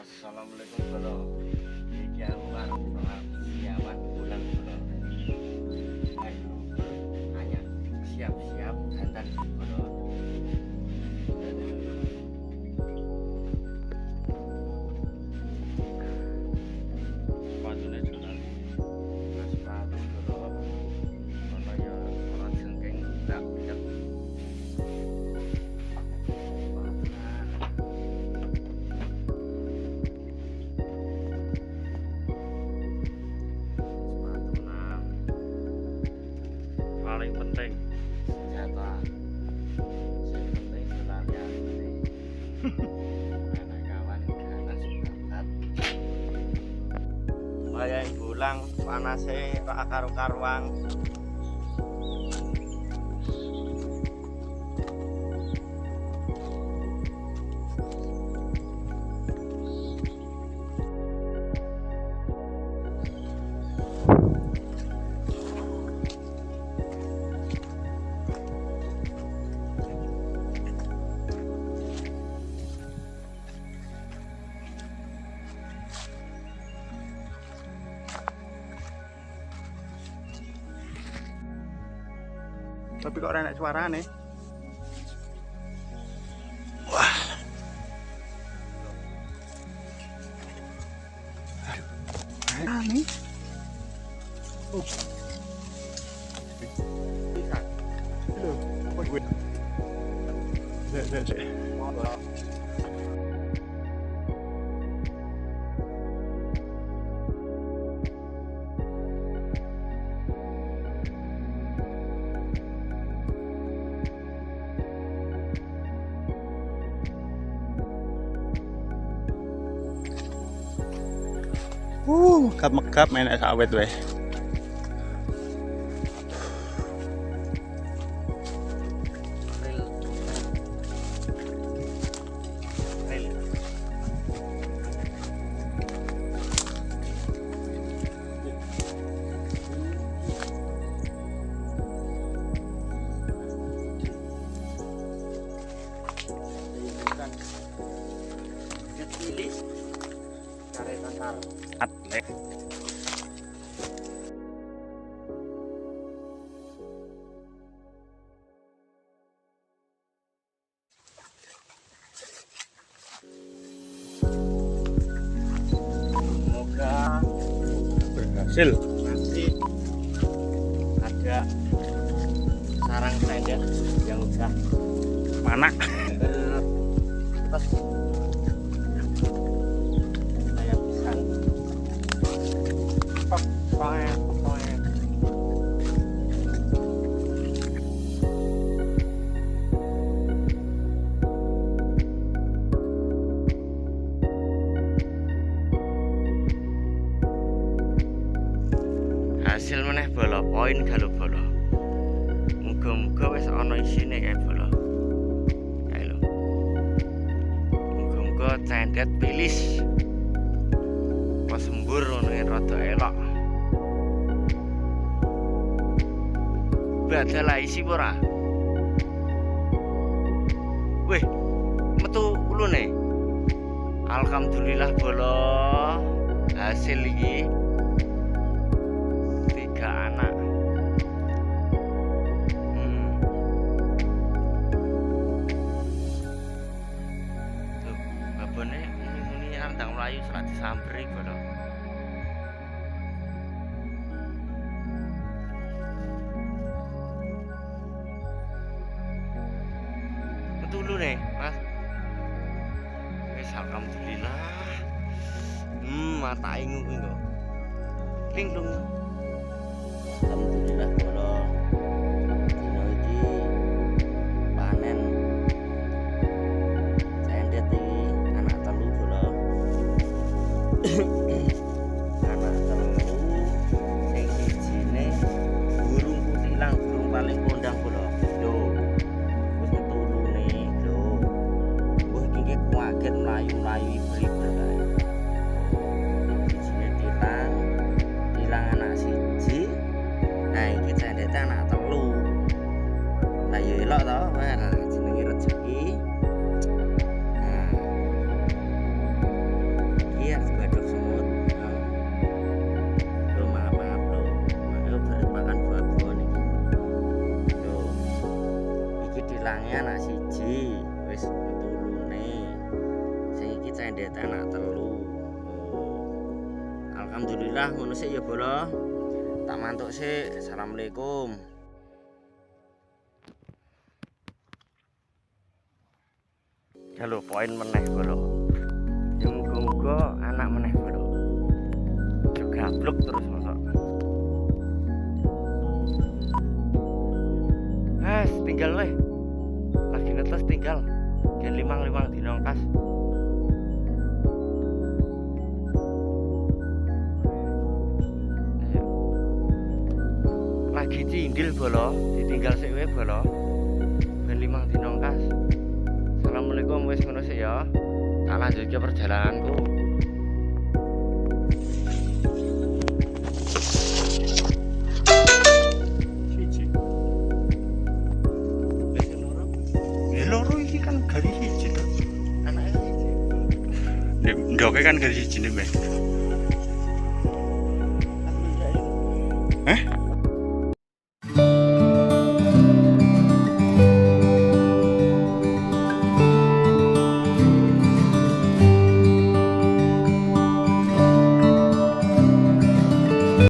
Assalamualaikum bro. Iki aku kan siapan bulan bro. Ayo hanya siap-siap dandan bro. Sepatunya jualan. Nah, sepatu bro. Ono ya ora jengking tak bijak. Paling penting senjata yang penting berlarian ini anak kawan ganas bakat bayang bulang panasnya rak karu-karuang. Tapi kok enak suarane. Wah. Ini. Oh. Loh, apa gue? Cek. Megap main awet weh. Atlek. Semoga berhasil. Nanti ada sarang tenda yang udah mana? Terus saya bisa pokoknya hasil meneh bola poin kalau bola muga-muga wis ana isine kae bola kae lho muga-muga cendet pilis pas sembur ngono rada elok badal isi ora weh metu ulune alhamdulillah bola hasil iki anak tuh babone muni andang melayu serat disamperi bodo betulu nih mas wis alhamdulillah mata ingu kuwi kok linglung. Alhamdulillah bola dino iki panen cendet iki anak telu bola anak telu sing sijine burung kutilang burung paling kondang bola lho wis metulune lho wah iki kaget mlayu-mlayu ibu-ibu kae sijine tilang anak siji. Nah, iki hidup semut. Lo maaf lo. Ayo makan buah-buah nih. Yo. Iki dilangnya anak siji, wis metulune. Sing iki cendet anak telu. Alhamdulillah ngono sik ya bolo. Tak mantuk sik. Assalamualaikum. Halo poin meneh bolo. Yang muga-muga anak meneh bolo. Juga blok terus mosok. Tinggal weh. Lagi netes tinggal. Gen 5 dino kas. Lagi cindil bolo, ditinggal sik wae bolo. Ben 5 dino kas. Assalamualaikum wis ngono sik ya. Tak lanjutke perjalananku. Siji. Wis loro. Ya loro iki kan garis siji to. Anake siji. Ndoke kan garis siji ne, Mas. Aku ndak. Hah?